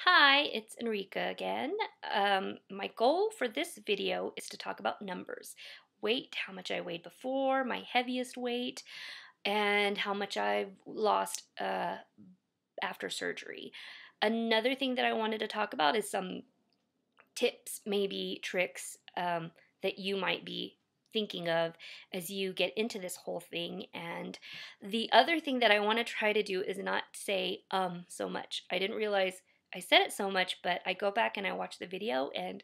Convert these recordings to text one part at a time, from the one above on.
Hi, it's Enrica again. My goal for this video is to talk about numbers. Weight, how much I weighed before, my heaviest weight, and how much I've lost after surgery. Another thing that I wanted to talk about is some tips, maybe tricks that you might be thinking of as you get into this whole thing. And the other thing that I want to try to do is not say so much. I didn't realize I said it so much, but I go back and I watch the video and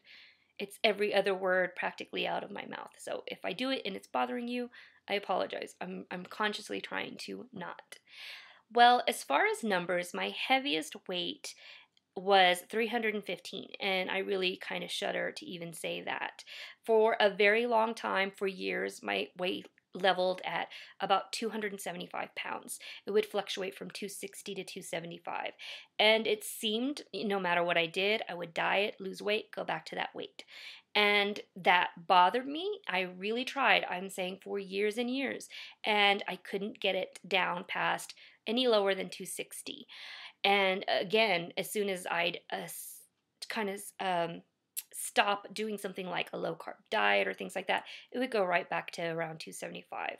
it's every other word practically out of my mouth. So if I do it and it's bothering you, I apologize. I'm consciously trying to not. Well, as far as numbers, my heaviest weight was 315, and I really kind of shudder to even say that. For a very long time, for years, my weight leveled at about 275 pounds. It would fluctuate from 260 to 275, and it seemed no matter what I did, I would diet, lose weight, go back to that weight. And that bothered me. I really tried, I'm saying, for years and years, and I couldn't get it down past any lower than 260. And again, as soon as I'd kind of stop doing something like a low carb diet or things like that, it would go right back to around 275.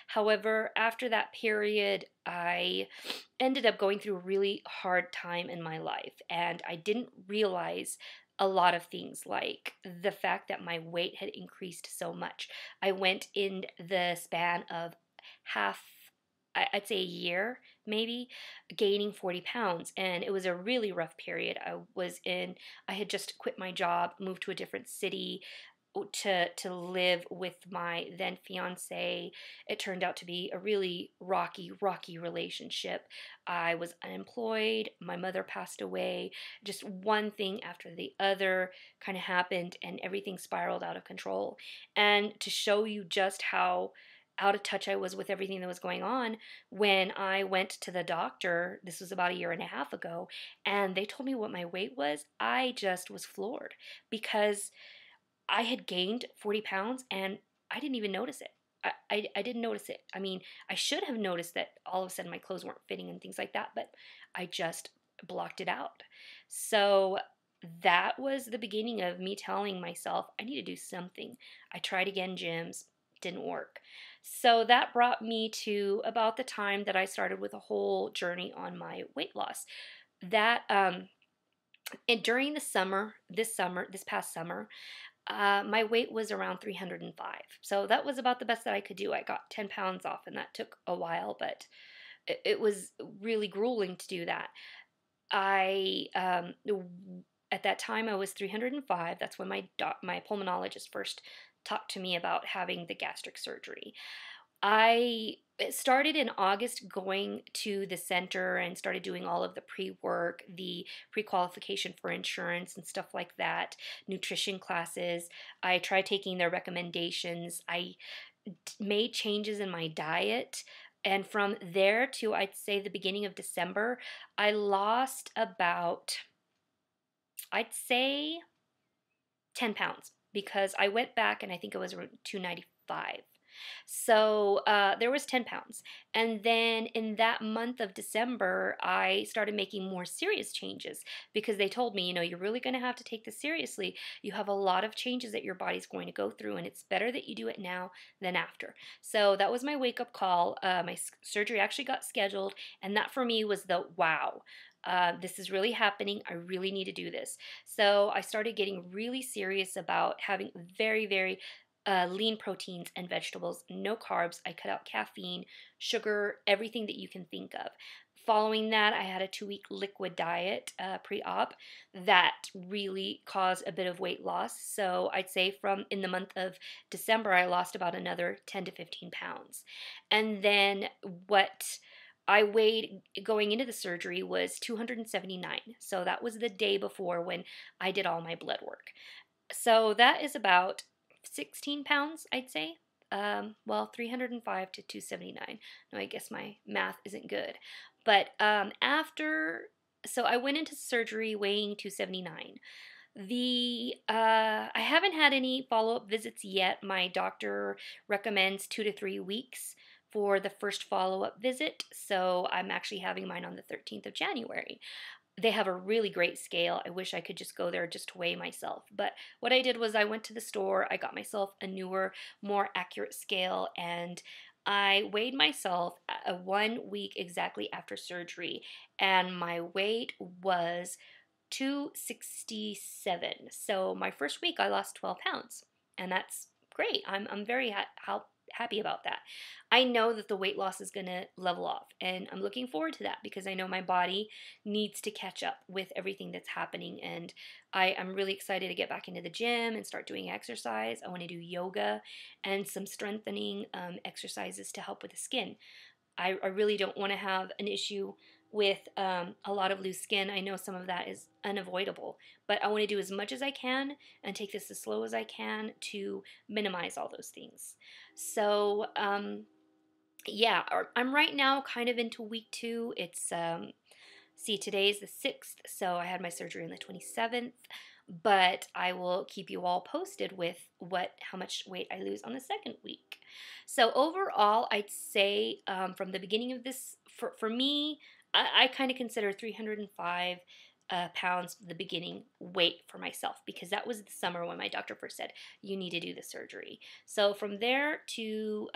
However, after that period, I ended up going through a really hard time in my life, and I didn't realize a lot of things, like the fact that my weight had increased so much. I went in the span of half, I'd say a year maybe, gaining 40 pounds. And it was a really rough period. I had just quit my job, moved to a different city to live with my then fiance. It turned out to be a really rocky relationship. I was unemployed, my mother passed away, just one thing after the other kind of happened, and everything spiraled out of control. And to show you just how out of touch I was with everything that was going on, when I went to the doctor, this was about a year and a half ago, and they told me what my weight was, I just was floored because I had gained 40 pounds and I didn't even notice it. I didn't notice it. I mean, I should have noticed that all of a sudden my clothes weren't fitting and things like that, but I just blocked it out. So that was the beginning of me telling myself I need to do something. I tried again gyms, didn't work. So that brought me to about the time that I started with a whole journey on my weight loss. That and during this past summer, my weight was around 305. So that was about the best that I could do. I got 10 pounds off, and that took a while, but it was really grueling to do that. I at that time I was 305. That's when my pulmonologist first talked to me about having the gastric surgery. I started in August going to the center and started doing all of the pre-work, the pre-qualification for insurance and stuff like that, nutrition classes. I tried taking their recommendations. I made changes in my diet. And from there to, I'd say, the beginning of December, I lost about, I'd say, 10 pounds because I went back and I think it was around 295. So there was 10 pounds. And then in that month of December, I started making more serious changes because they told me, you're really going to have to take this seriously. You have a lot of changes that your body's going to go through, and it's better that you do it now than after. So that was my wake up call. My surgery actually got scheduled, and that for me was the wow. This is really happening. I really need to do this. So I started getting really serious about having very, very lean proteins and vegetables, no carbs. I cut out caffeine, sugar, everything that you can think of. Following that, I had a 2-week liquid diet pre-op that really caused a bit of weight loss. So I'd say from in the month of December, I lost about another 10 to 15 pounds. And then what I weighed going into the surgery was 279. So that was the day before when I did all my blood work. So that is about 16 pounds, I'd say. 305 to 279. No, I guess my math isn't good. But so I went into surgery weighing 279. I haven't had any follow-up visits yet. My doctor recommends 2 to 3 weeks for the first follow-up visit, so I'm actually having mine on the 13th of January. They have a really great scale. I wish I could just go there just to weigh myself. But what I did was I went to the store, I got myself a newer, more accurate scale, and I weighed myself 1 week exactly after surgery, and my weight was 267. So my first week I lost 12 pounds, and that's great. I'm very happy about that. I know that the weight loss is going to level off, and I'm looking forward to that because I know my body needs to catch up with everything that's happening, and I'm really excited to get back into the gym and start doing exercise. I want to do yoga and some strengthening exercises to help with the skin. I really don't want to have an issue with a lot of loose skin. I know some of that is unavoidable, but I want to do as much as I can and take this as slow as I can to minimize all those things. So, yeah, I'm right now kind of into week 2. It's see, today is the 6th, so I had my surgery on the 27th, but I will keep you all posted with how much weight I lose on the second week. So overall, I'd say from the beginning of this, for me, I kind of consider 305 pounds the beginning weight for myself, because that was the summer when my doctor first said, you need to do the surgery. So from there to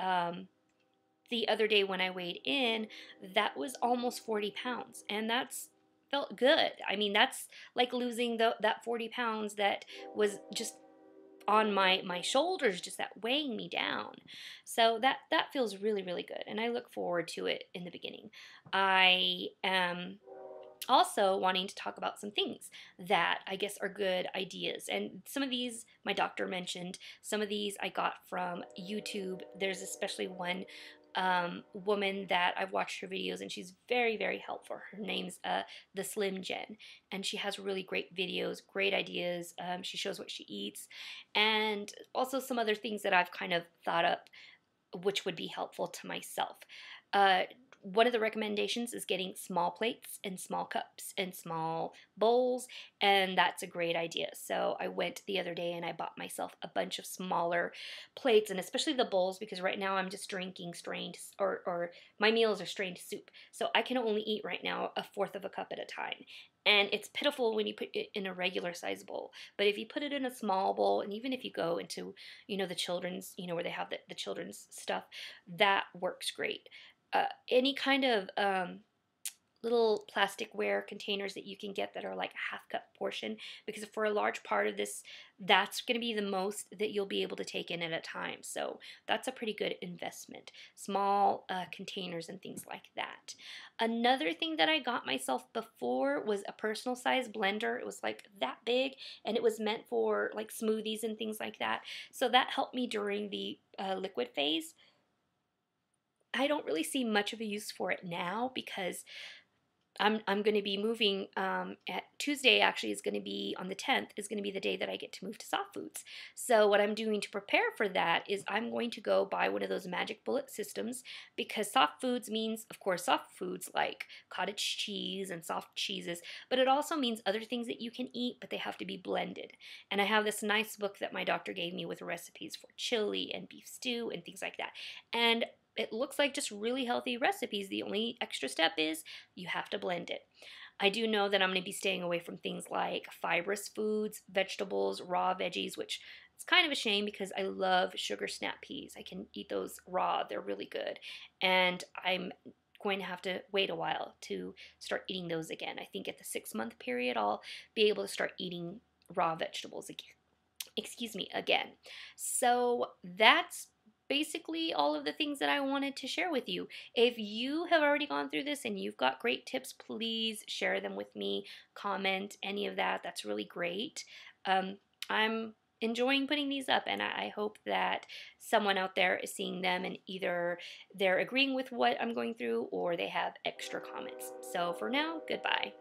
the other day when I weighed in, that was almost 40 pounds, and that's felt good. I mean, that's like losing that 40 pounds that was just on my shoulders, just that weighing me down. So that feels really, really good, and I look forward to it in the beginning. I am also wanting to talk about some things that I guess are good ideas. And some of these my doctor mentioned, some of these I got from YouTube. There's especially one woman that I've watched her videos, and she's very, very helpful. Her name's the Slim Jen, and she has really great videos, great ideas. She shows what she eats, and also some other things that I've kind of thought up which would be helpful to myself. Uh, one of the recommendations is getting small plates and small cups and small bowls, and that's a great idea. So I went the other day and I bought myself a bunch of smaller plates, and especially the bowls, because right now I'm just drinking strained, or my meals are strained soup. So I can only eat right now a fourth of a cup at a time. And it's pitiful when you put it in a regular size bowl. But if you put it in a small bowl, and even if you go into, the children's, where they have the children's stuff, that works great. Any kind of little plasticware containers that you can get that are like a half cup portion, because for a large part of this, that's going to be the most that you'll be able to take in at a time. So that's a pretty good investment. Small containers and things like that. Another thing that I got myself before was a personal size blender. It was like that big, and it was meant for like smoothies and things like that. So that helped me during the liquid phase. I don't really see much of a use for it now, because I'm going to be moving at Tuesday. Actually, is going to be on the 10th, is going to be the day that I get to move to soft foods. So what I'm doing to prepare for that is I'm going to go buy one of those magic bullet systems, because soft foods means, of course, soft foods like cottage cheese and soft cheeses, but it also means other things that you can eat, but they have to be blended. And I have this nice book that my doctor gave me with recipes for chili and beef stew and things like that. And it looks like just really healthy recipes. The only extra step is you have to blend it. I do know that I'm going to be staying away from things like fibrous foods, vegetables, raw veggies, which it's kind of a shame because I love sugar snap peas. I can eat those raw. They're really good. And I'm going to have to wait a while to start eating those again. I think at the 6-month period, I'll be able to start eating raw vegetables again. Excuse me, again. So that's basically all of the things that I wanted to share with you. If you have already gone through this and you've got great tips, please share them with me. Comment any of that. That's really great. I'm enjoying putting these up, and I hope that someone out there is seeing them and either they're agreeing with what I'm going through or they have extra comments. So for now, goodbye.